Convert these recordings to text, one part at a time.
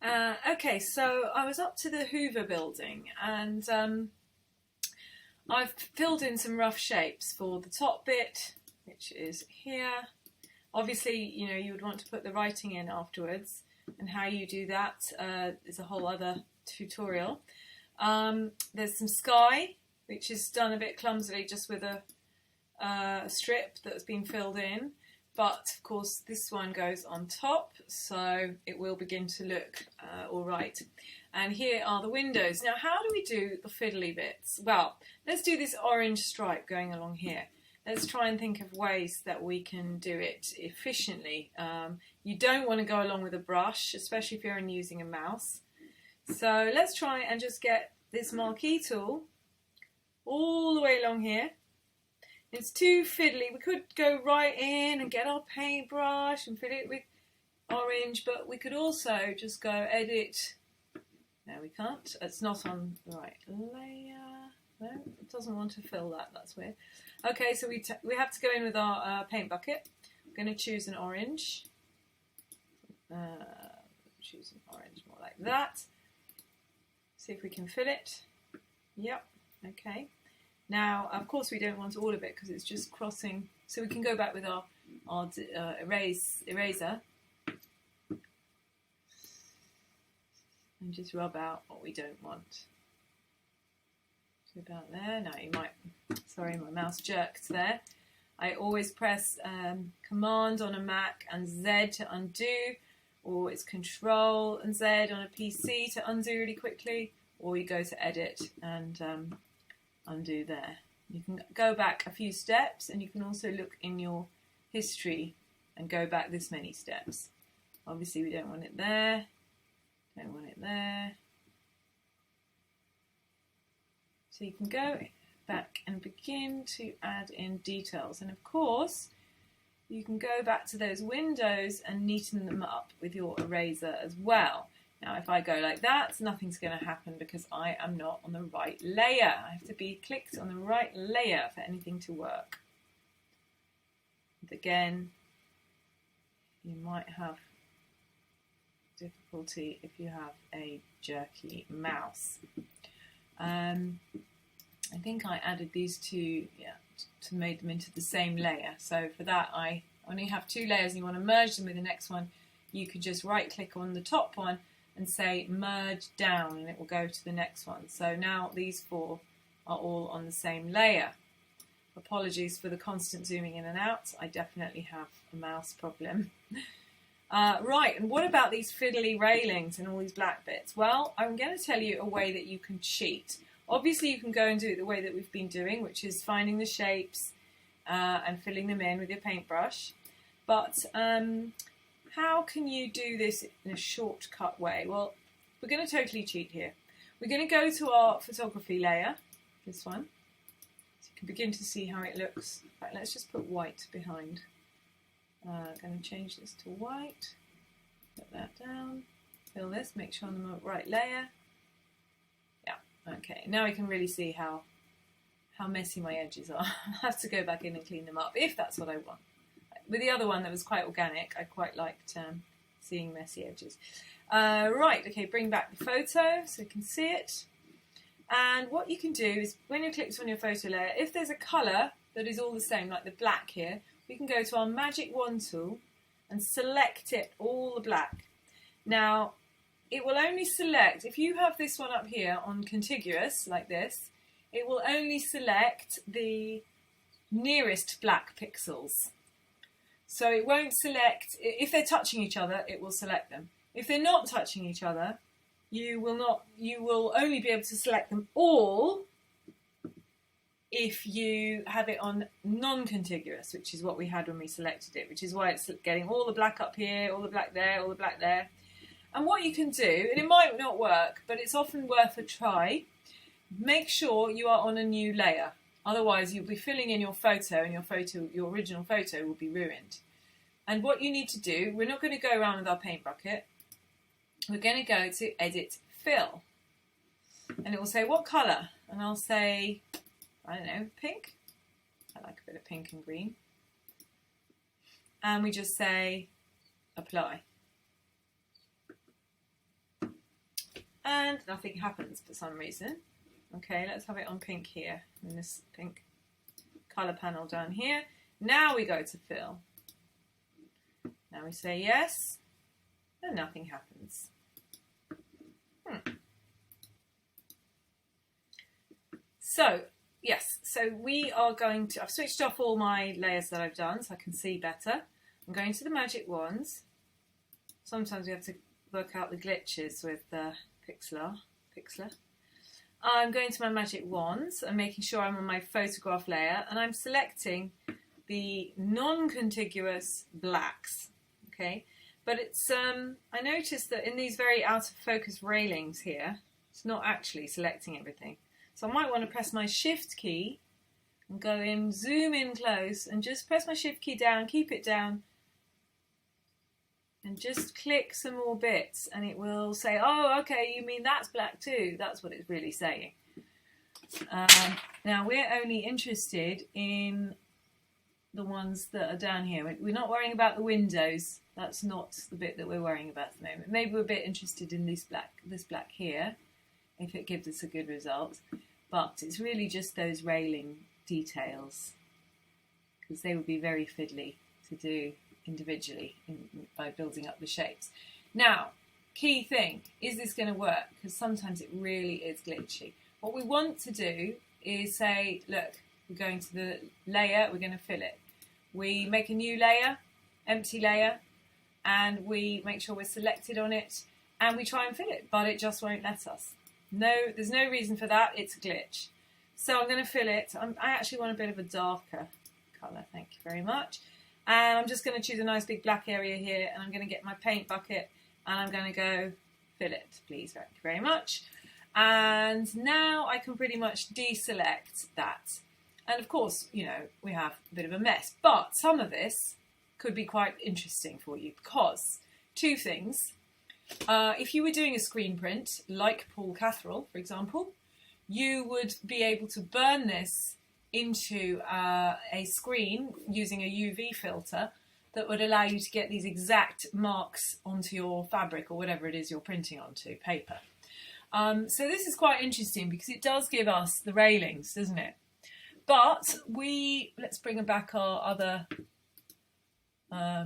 Okay, so I was up to the Hoover building and I've filled in some rough shapes for the top bit, which is here. Obviously, you know, you would want to put the writing in afterwards, and how you do that is a whole other tutorial. There's some sky, which is done a bit clumsily just with a strip that's been filled in. But of course this one goes on top, so it will begin to look all right. And here are the windows. Now, how do we do the fiddly bits? Well, let's do this orange stripe going along here. Let's try and think of ways that we can do it efficiently. You don't want to go along with a brush, especially if you're using a mouse. So let's try and just get this marquee tool all the way along here. It's too fiddly. We could go right in and get our paintbrush and fill it with orange, but we could also just go edit. No, we can't. It's not on the right layer. No, it doesn't want to fill that. That's weird. Okay, so we have to go in with our paint bucket. I'm going to choose an orange. Choose an orange more like that. See if we can fill it. Yep. Okay. Now, of course, we don't want all of it because it's just crossing. So we can go back with our eraser and just rub out what we don't want. So about there. Now you might. Sorry, my mouse jerked there. I always press Command on a Mac and Z to undo, or it's Control and Z on a PC to undo really quickly, or you go to Edit and undo there. You can go back a few steps, and you can also look in your history and go back this many steps. Obviously we don't want it there, don't want it there. So you can go back and begin to add in details, and of course you can go back to those windows and neaten them up with your eraser as well. Now, if I go like that, nothing's going to happen because I am not on the right layer. I have to be clicked on the right layer for anything to work. And again, you might have difficulty if you have a jerky mouse. I think I added these two, to make them into the same layer. So for that, I only have two layers and you want to merge them with the next one. You could just right click on the top one and say merge down, and it will go to the next one. So now these four are all on the same layer. Apologies for the constant zooming in and out. I definitely have a mouse problem. Right, and what about these fiddly railings and all these black bits? Well, I'm going to tell you a way that you can cheat. Obviously, you can go and do it the way that we've been doing, which is finding the shapes and filling them in with your paintbrush. But how can you do this in a shortcut way? Well, we're going to totally cheat here. We're going to go to our photography layer, this one, so you can begin to see how it looks. Right, let's just put white behind. I'm going to change this to white, put that down, fill this, make sure I'm on the right layer. Yeah, okay, now we can really see how messy my edges are. I have to go back in and clean them up if that's what I want. With the other one that was quite organic, I quite liked seeing messy edges. Right, okay, bring back the photo so you can see it. And what you can do is, when you click on your photo layer, if there's a colour that is all the same, like the black here, we can go to our magic wand tool and select it, all the black. Now, it will only select, if you have this one up here on contiguous, like this, it will only select the nearest black pixels. So it won't select, if they're touching each other, it will select them. If they're not touching each other, you will only be able to select them all if you have it on non-contiguous, which is what we had when we selected it, which is why it's getting all the black up here, all the black there, all the black there. And what you can do, and it might not work, but it's often worth a try, make sure you are on a new layer. Otherwise, you'll be filling in your photo, and your original photo will be ruined. And what you need to do, we're not going to go around with our paint bucket. We're going to go to Edit Fill. And it will say, what colour? And I'll say, I don't know, pink. I like a bit of pink and green. And we just say, Apply. and nothing happens for some reason. Okay, let's have it on pink here, in this pink colour panel down here. Now we go to fill. Now we say yes, and nothing happens. So, yes, so we are going to, I've switched off all my layers that I've done so I can see better. I'm going to the magic wands. Sometimes we have to work out the glitches with Pixlr. I'm going to my magic wands and making sure I'm on my photograph layer, and I'm selecting the non-contiguous blacks. Okay, but it's I noticed that in these very out of focus railings here, it's not actually selecting everything. So I might want to press my shift key and go in, zoom in close, and just press my shift key down, keep it down, and just click some more bits, and it will say, oh, okay, you mean that's black too. That's what it's really saying. Now, we're only interested in the ones that are down here. We're not worrying about the windows. That's not the bit that we're worrying about at the moment. Maybe we're a bit interested in this black here, if it gives us a good result. But it's really just those railing details, because they would be very fiddly to do individually by building up the shapes. Now, key thing, is this going to work? Because sometimes it really is glitchy. What we want to do is say, look, we're going to the layer, we're going to fill it. We make a new layer, empty layer, and we make sure we're selected on it, and we try and fill it, but it just won't let us. No, there's no reason for that, it's a glitch. So I'm going to fill it. I actually want a bit of a darker colour, thank you very much. And I'm just going to choose a nice big black area here, and I'm going to get my paint bucket, and I'm going to go fill it, please, thank you very much. And now I can pretty much deselect that. And of course, you know, we have a bit of a mess, but some of this could be quite interesting for you, because two things. If you were doing a screen print, like Paul Catherall, for example, you would be able to burn this into a screen using a UV filter that would allow you to get these exact marks onto your fabric or whatever it is you're printing onto, paper. So this is quite interesting because it does give us the railings, doesn't it? But let's bring back our other, now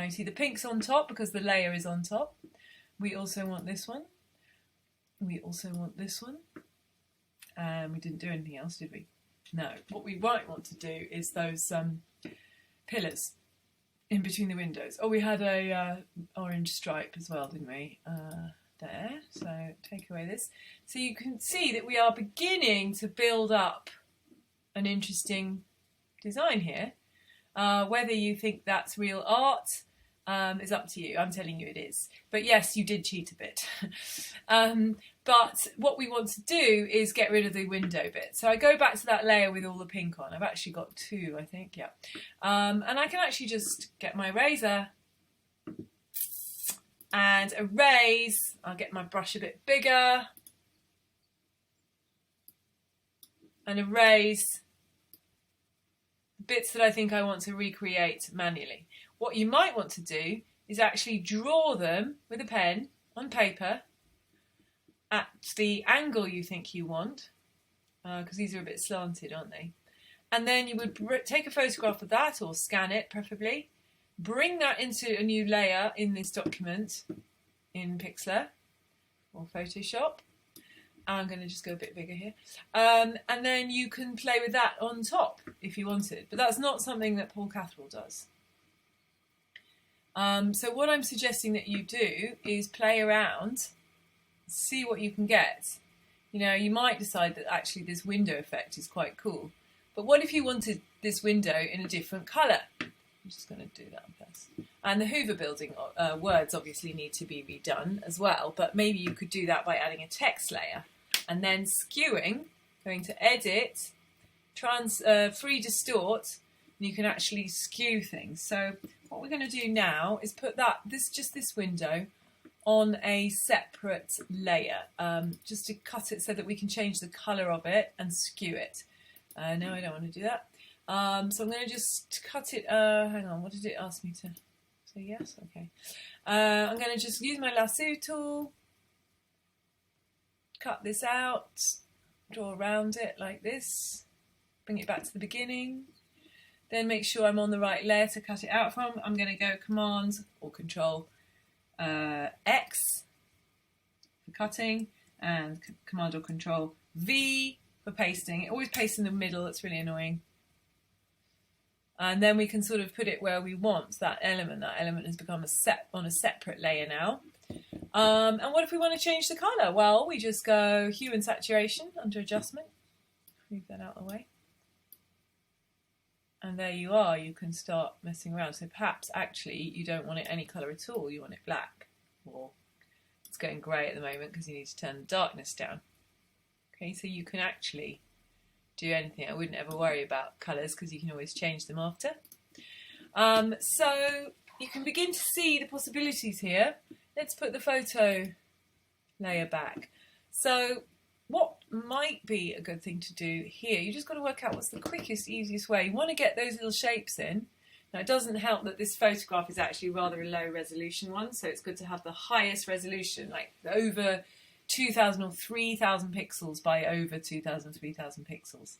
you see the pink's on top because the layer is on top. We also want this one. We also want this one. We didn't do anything else, did we? No. What we might want to do is those pillars in between the windows. Oh, we had a orange stripe as well, didn't we? There. So take away this. So you can see that we are beginning to build up an interesting design here. Whether you think that's real art is up to you. I'm telling you it is. But yes, you did cheat a bit. But what we want to do is get rid of the window bit. So I go back to that layer with all the pink on. I've actually got two, I think, yeah. And I can actually just get my eraser and erase. I'll get my brush a bit bigger and erase bits that I think I want to recreate manually. What you might want to do is actually draw them with a pen on paper at the angle you think you want, because these are a bit slanted, aren't they? And then you would take a photograph of that, or scan it preferably, bring that into a new layer in this document in Pixlr or Photoshop. I'm going to just go a bit bigger here. And then you can play with that on top if you wanted. But that's not something that Paul Catherall does. So what I'm suggesting that you do is play around, see what you can get. You know, you might decide that actually this window effect is quite cool. But what if you wanted this window in a different colour? I'm just going to do that first. And the Hoover building words obviously need to be redone as well. But maybe you could do that by adding a text layer. And then skewing, going to edit, free distort, and you can actually skew things. So what we're going to do now is put this window on a separate layer, just to cut it so that we can change the colour of it and skew it. No, I don't want to do that. So I'm going to just cut it, hang on, what did it ask me to say? Yes? Okay. I'm going to just use my lasso tool cut this out, draw around it like this, bring it back to the beginning, then make sure I'm on the right layer to cut it out from. I'm going to go Command or Control X for cutting, and Command or Control V for pasting. It always pastes in the middle, it's really annoying. And then we can sort of put it where we want that element. That element has become on a separate layer now. And what if we want to change the colour? Well, we just go Hue and Saturation under Adjustment. Move that out of the way. And there you are, you can start messing around. So perhaps actually you don't want it any colour at all, you want it black. Or it's going grey at the moment because you need to turn the darkness down. Okay, so you can actually do anything. I wouldn't ever worry about colours because you can always change them after. So you can begin to see the possibilities here. Let's put the photo layer back. So what might be a good thing to do here, you just got to work out what's the quickest, easiest way. You want to get those little shapes in. Now it doesn't help that this photograph is actually rather a low resolution one, so it's good to have the highest resolution, like over 2,000 or 3,000 pixels by over 2,000, 3,000 pixels.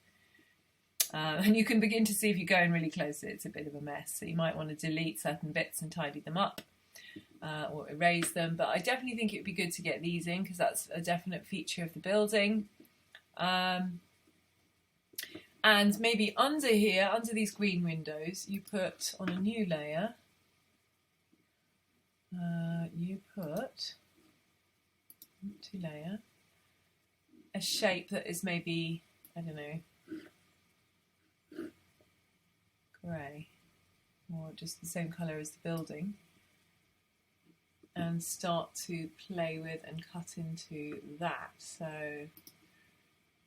And you can begin to see if you go in really close, it's a bit of a mess. So you might want to delete certain bits and tidy them up or erase them. But I definitely think it would be good to get these in because that's a definite feature of the building. And maybe under here, under these green windows, you put on a new layer, you put to layer a shape that is maybe, I don't know, grey or just the same colour as the building, and start to play with and cut into that. So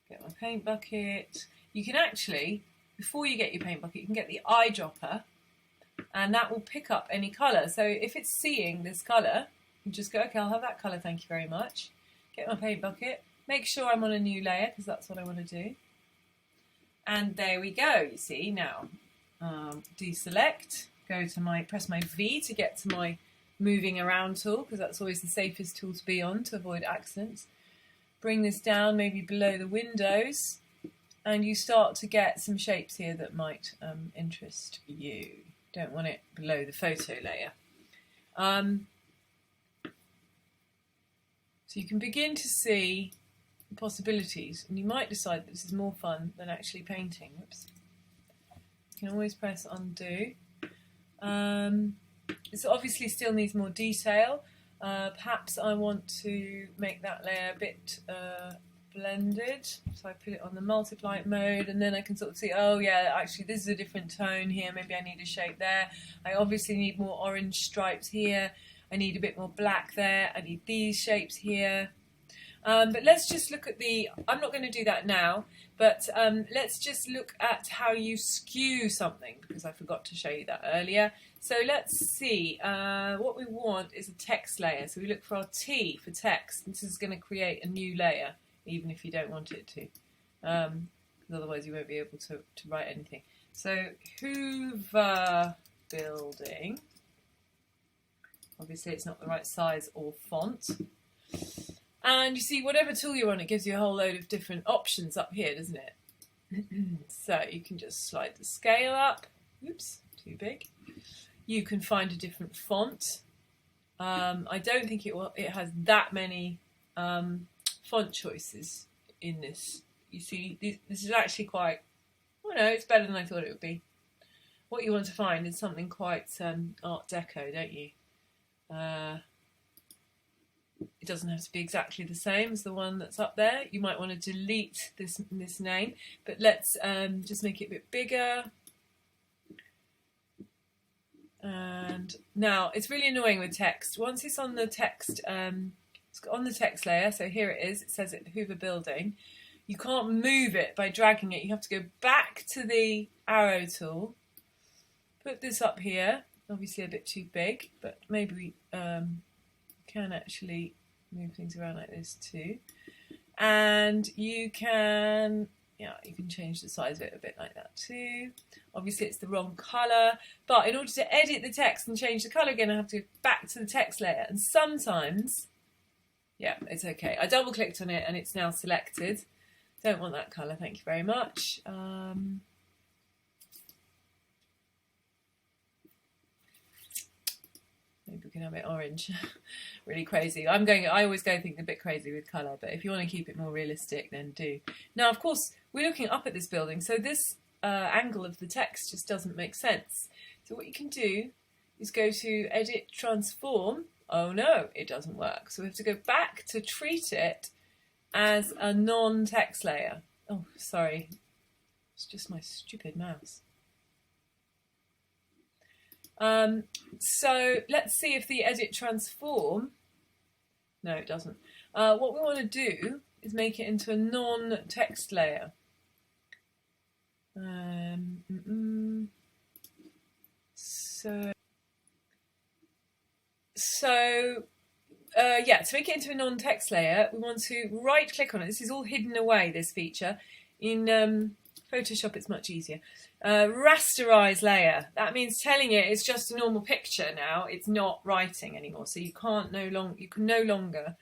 get my paint bucket. You can actually, before you get your paint bucket, you can get the eyedropper and that will pick up any colour. So if it's seeing this colour, you just go, okay, I'll have that colour, thank you very much. Get my paint bucket, make sure I'm on a new layer because that's what I want to do. And there we go, you see. Now, deselect, go to press my V to get to my moving around tool because that's always the safest tool to be on to avoid accidents. Bring this down maybe below the windows and you start to get some shapes here that might interest you. Don't want it below the photo layer. So you can begin to see the possibilities, and you might decide that this is more fun than actually painting. Whoops. You can always press undo. This obviously still needs more detail. Perhaps I want to make that layer a bit blended, so I put it on the multiply mode, and then I can sort of see, oh yeah, actually this is a different tone here, maybe I need a shape there. I obviously need more orange stripes here. I need a bit more black there. I need these shapes here. But let's just look at I'm not going to do that now, but let's just look at how you skew something, because I forgot to show you that earlier. So let's see, what we want is a text layer. So we look for our T for text. This is going to create a new layer, even if you don't want it to, because otherwise you won't be able to write anything. So Hoover Building. Obviously it's not the right size or font. And you see, whatever tool you're on, it gives you a whole load of different options up here, doesn't it? So you can just slide the scale up. Oops, too big. You can find a different font. I don't think it has that many font choices in this. You see, this is actually quite, well, no, it's better than I thought it would be. What you want to find is something quite Art Deco, don't you? It doesn't have to be exactly the same as the one that's up there. You might want to delete this name, but let's just make it a bit bigger. And now it's really annoying with text. Once it's on the text, it's on the text layer. So here it is. It says it Hoover Building. You can't move it by dragging it. You have to go back to the arrow tool. Put this up here. Obviously a bit too big, but maybe we can actually move things around like this too. And you can, yeah, you can change the size of it a bit like that too. Obviously it's the wrong colour, but in order to edit the text and change the colour again, I have to go back to the text layer. And sometimes Yeah, it's okay. I double clicked on it and it's now selected. Don't want that colour, thank you very much. Maybe we can have it orange. Really crazy. I always go think a bit crazy with colour, but if you want to keep it more realistic, then do. Now, of course, we're looking up at this building, so this angle of the text just doesn't make sense. So what you can do is go to Edit, Transform. Oh no, it doesn't work. So we have to go back to treat it as a non-text layer. Oh, sorry. It's just my stupid mouse. So let's see if the Edit Transform... No, it doesn't. What we want to do is make it into a non-text layer. Yeah, to make it into a non-text layer, we want to right-click on it. This is all hidden away, this feature. In Photoshop, it's much easier. Rasterize layer. That means telling it it's just a normal picture now. It's not writing anymore, so you can no longer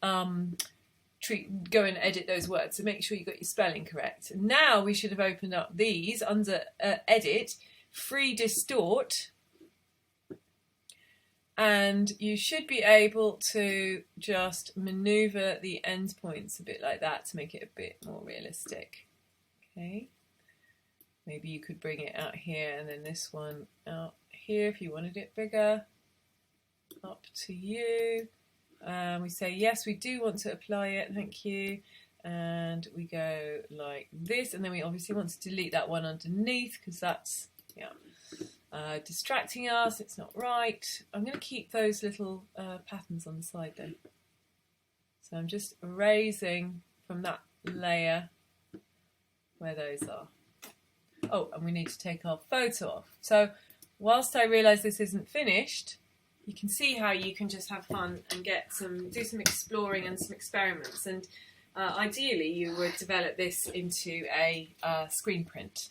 go and edit those words. So make sure you got your spelling correct. And now we should have opened up these under Edit, Free Distort. And you should be able to just maneuver the endpoints a bit like that to make it a bit more realistic. Okay, maybe you could bring it out here and then this one out here if you wanted it bigger. Up to you. We say yes, we do want to apply it, thank you. And we go like this, and then we obviously want to delete that one underneath because that's, yeah, distracting us, it's not right. I'm going to keep those little patterns on the side though. So I'm just erasing from that layer where those are. Oh, and we need to take our photo off. So whilst I realise this isn't finished, you can see how you can just have fun and do some exploring and some experiments. And ideally you would develop this into a screen print.